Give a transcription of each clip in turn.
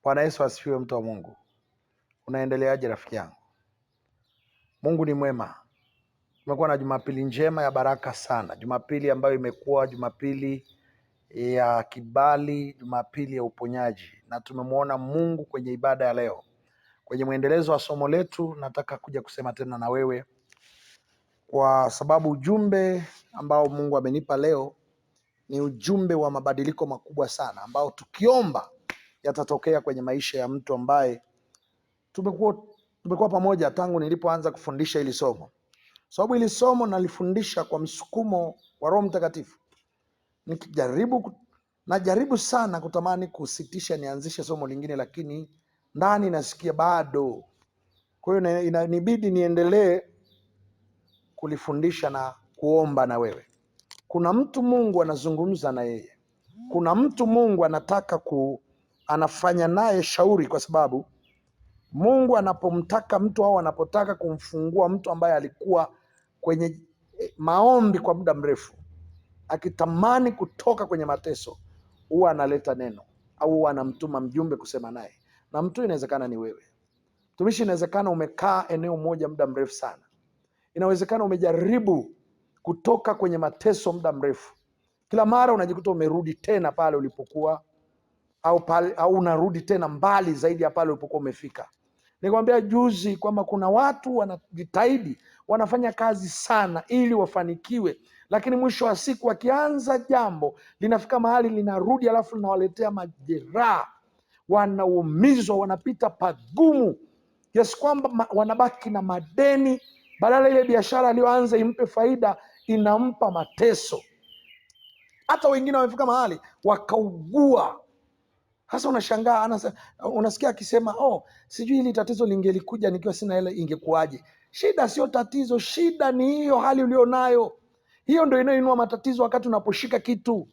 Bwana Yesu asifiwe, mtu wa Mungu. Unaendeleaje rafiki yangu? Mungu ni mwema. Tumekuwa na Jumapili njema ya baraka sana. Jumapili ambayo imekuwa Jumapili ya kibali, Jumapili ya uponyaji. Na tumemwona Mungu kwenye ibada ya leo. Kwenye mwendelezo wa somo letu nataka kuja kusema tena na wewe, kwa sababu ujumbe ambao Mungu amenipa leo ni ujumbe wa mabadiliko makubwa sana, ambao tukiomba yatatokea kwenye maisha ya mtu ambaye tumekuwa pamoja tangu nilipoanza kufundisha hili somo. Sababu hili somo nalifundisha kwa msukumo wa Roho Mtakatifu. Najaribu sana kutamani kusitisha nianzishe somo lingine, lakini ndani nasikia bado. Kwa hiyo inanibidi niendelee kulifundisha na kuomba na wewe. Kuna mtu Mungu anazungumza na yeye. Kuna mtu Mungu anafanya naye shauri, kwa sababu Mungu anapomtaka mtu au anapotaka kumfungua mtu ambaye alikuwa kwenye maombi kwa muda mrefu, akitamani kutoka kwenye mateso, huwa analeta neno au huwa anamtuma mjumbe kusema naye. Na mtu inawezekana ni wewe. Mtumishi, inawezekana umekaa eneo moja muda mrefu sana. Inawezekana umejaribu kutoka kwenye mateso muda mrefu. Kila mara unajikuta umerudi tena pale ulipokuwa, au unarudi tena mbali zaidi ya pale ulipokuwa umefika. Nikwambia juzi kwamba kuna watu wanajitahidi, wanafanya kazi sana ili wafanikiwe, lakini mwisho wa siku wakianza jambo linafika mahali linarudi, alafu linawaletea majeraha, wanaumizwa, wanapita pagumu kiasi kwamba wanabaki na madeni. Badala ile biashara aliyoanza impe faida, inampa mateso. Hata wengine wamefika mahali wakaugua. Sasa unashangaa, unasikia akisema, sijui hili tatizo lingelikuja nikiwa sina hela ingekuwaje. Shida sio tatizo, shida ni hiyo hali ulionayo. Hiyo ndio inayoinua matatizo wakati unaposhika kitu.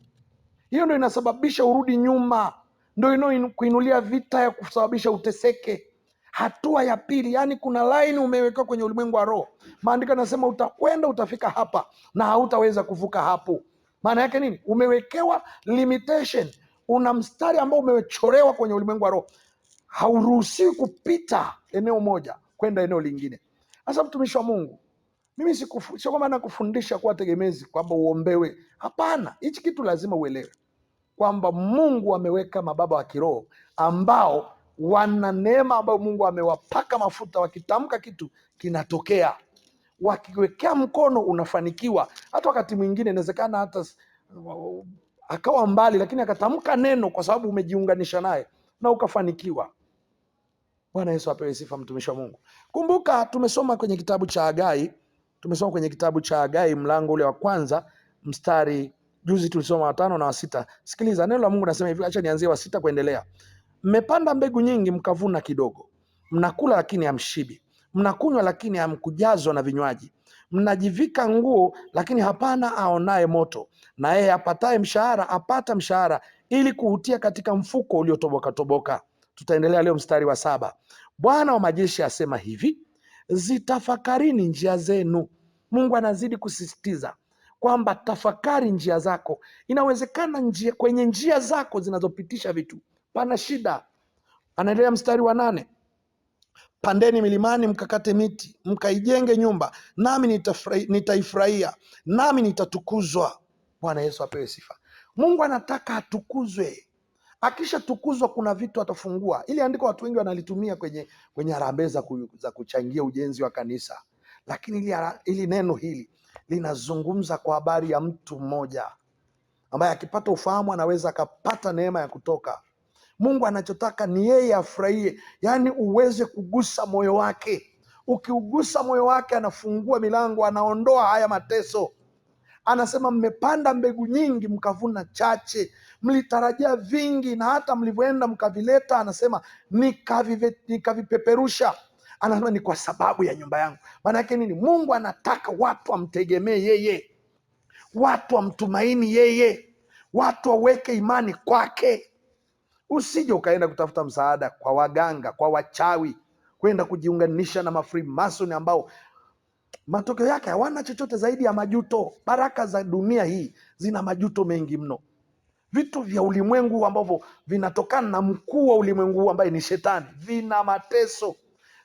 Hiyo ndio inasababisha urudi nyuma, ndio inayokuinulia vita ya kusababisha uteseke. Hatua ya pili, yani kuna line umeweka kwenye ulimwengu wa roho. Maandiko yanasema utakwenda, utafika hapa na hautaweza kuvuka hapo. Maana yake nini? Umewekewa limitation. Una mstari ambao umechorewa kwenye ulimwengu wa roho. Hauruhusiwi kupita eneo moja kwenda eneo lingine. Sasa mtumishi wa Mungu, mimi sio kwamba nakufundisha kuwa tegemezi kwamba uombewe. Hapana, hichi kitu lazima uelewe kwamba Mungu ameweka mababa wa kiroho ambao wana neema, ambao Mungu amewapaka mafuta. Wakitamka kitu kinatokea, wakiwekea mkono unafanikiwa. Hata wakati mwingine inawezekana hata akawa mbali, lakini akatamka neno kwa sababu umejiunganisha naye na ukafanikiwa. Bwana Yesu apewe sifa, mtumishi wa Mungu. Kumbuka tumesoma kwenye kitabu cha Hagai, mlango ule wa kwanza, mstari juzi tulisoma wa 5 na wa 6. Sikiliza neno la Mungu nasema hivi, acha nianzie wa 6 kuendelea. Mmepanda mbegu nyingi mkavuna kidogo. Mnakula lakini hamshibi. Mnakunywa lakini hamkujazwa na vinywaji. Mnajivika nguo lakini hapana aonaye moto. Na yeye apataye mshahara apata mshahara ili kuhutia katika mfuko uliotoboka toboka. Tutaendelea leo mstari wa 7. Bwana wa majeshi asema hivi, zitafakarini njia zenu. Mungu anazidi kusisitiza kwamba tafakari njia zako. Inawezekana kwenye njia zako zinazopitisha vitu pana shida. Anaendelea mstari wa 8. Pandeni milimani mkakate miti, mkaijenge nyumba, nami nitaifurahia, nami nitatukuzwa. Bwana Yesu apewe sifa. Mungu anataka atukuzwe. Akisha tukuzwa kuna vitu atafungua. Ili andiko watu wengi wanalitumia kwenye harambee za kuchangia ujenzi wa kanisa. Lakini ili neno hili linazungumza kwa habari ya mtu mmoja ambaye akipata ufahamu anaweza akapata neema ya kutoka. Mungu anachotaka ni yeye afurahie, yani uweze kugusa moyo wake. Ukiugusa moyo wake anafungua milango, anaondoa haya mateso. Anasema mmepanda mbegu nyingi mkavuna chache. Mlitarajia vingi na hata mlivyoenda mkavileta, anasema nikavipeperusha. Anasema ni kwa sababu ya nyumba yangu. Maana yake nini? Mungu anataka watu wamtegemee yeye, watu wamtumaini yeye, watu waweke imani kwake. Usije ukaenda kutafuta msaada kwa waganga, kwa wachawi, kwenda kujiunganisha na mafrimason ambao matokeo yake hawana chochote zaidi ya majuto. Baraka za dunia hii zina majuto mengi mno. Vitu vya ulimwengu ambavyo vinatokana na mkuu wa ulimwengu huu ambaye ni Shetani, vina mateso,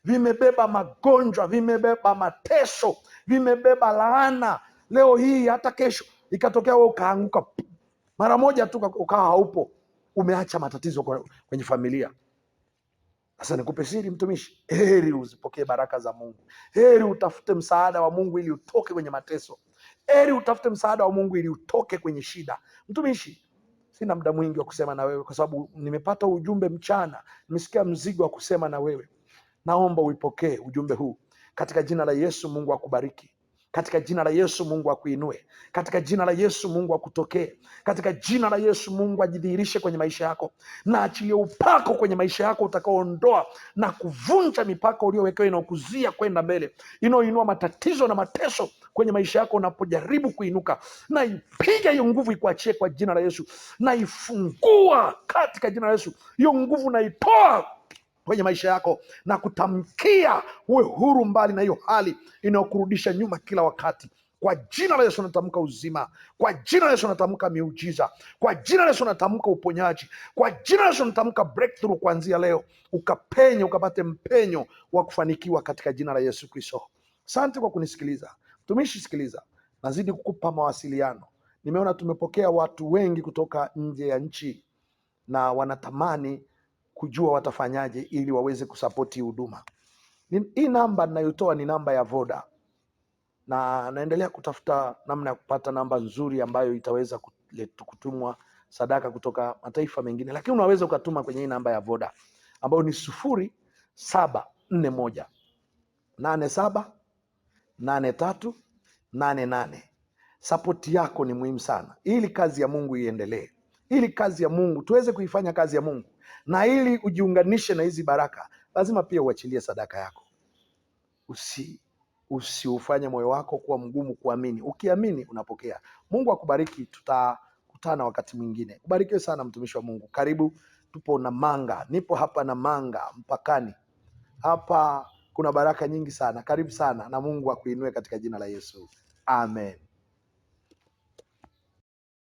vimebeba magonjwa, vimebeba mateso, vimebeba laana. Leo hii hata kesho ikatokea wewe ukaanguka mara moja tu ukawa haupo, umeacha matatizo kwenye familia. Sasa nikupe siri mtumishi, heri uzipokee baraka za Mungu, heri utafute msaada wa Mungu ili utoke kwenye mateso, heri utafute msaada wa Mungu ili utoke kwenye shida. Mtumishi, sina muda mwingi wa kusema na wewe kwa sababu nimepata ujumbe mchana, nimesikia mzigo wa kusema na wewe. Naomba uipokee ujumbe huu katika jina la Yesu. Mungu akubariki katika jina la Yesu. Mungu akuinue katika jina la Yesu. Mungu akutokee katika jina la Yesu. Mungu ajidhihirishe kwenye maisha yako, na achilie upako kwenye maisha yako utakaoondoa na kuvunja mipaka uliowekewa inaokuzia kwenda mbele, inaoinua matatizo na mateso kwenye maisha yako. Unapojaribu kuinuka, na ipiga hiyo nguvu ikuachie kwa jina la Yesu, na ifungua katika jina la Yesu. Hiyo nguvu naitoa kwenye maisha yako na kutamkia uwe huru mbali na hiyo hali inayokurudisha nyuma kila wakati. Kwa jina la Yesu natamka uzima, kwa jina la Yesu natamka miujiza, kwa jina la Yesu natamka uponyaji, kwa jina la Yesu natamka breakthrough kuanzia leo, ukapenye, ukapate mpenyo wa kufanikiwa katika jina la Yesu Kristo. Asante kwa kunisikiliza mtumishi. Sikiliza, nazidi kukupa mawasiliano. Nimeona tumepokea watu wengi kutoka nje ya nchi na wanatamani kujua watafanyaje ili waweze kusapoti huduma. Hii namba ninayotoa ni namba ya Voda, na naendelea kutafuta namna ya kupata namba nzuri ambayo itaweza kutumwa sadaka kutoka mataifa mengine, lakini unaweza ukatuma kwenye hii namba ya Voda ambayo ni 0741878388. Sapoti yako ni muhimu sana ili kazi ya Mungu iendelee, ili kazi ya Mungu tuweze kuifanya kazi ya Mungu, na ili ujiunganishe na hizi baraka lazima pia uachilie sadaka yako. Usiufanye moyo wako kuwa mgumu kuamini. Ukiamini unapokea. Mungu akubariki. Tutakutana wakati mwingine. Ubarikiwe sana mtumishi wa Mungu. Karibu, tupo Namanga. Nipo hapa Namanga mpakani. Hapa kuna baraka nyingi sana. Karibu sana, na Mungu akuinue katika jina la Yesu. Amen.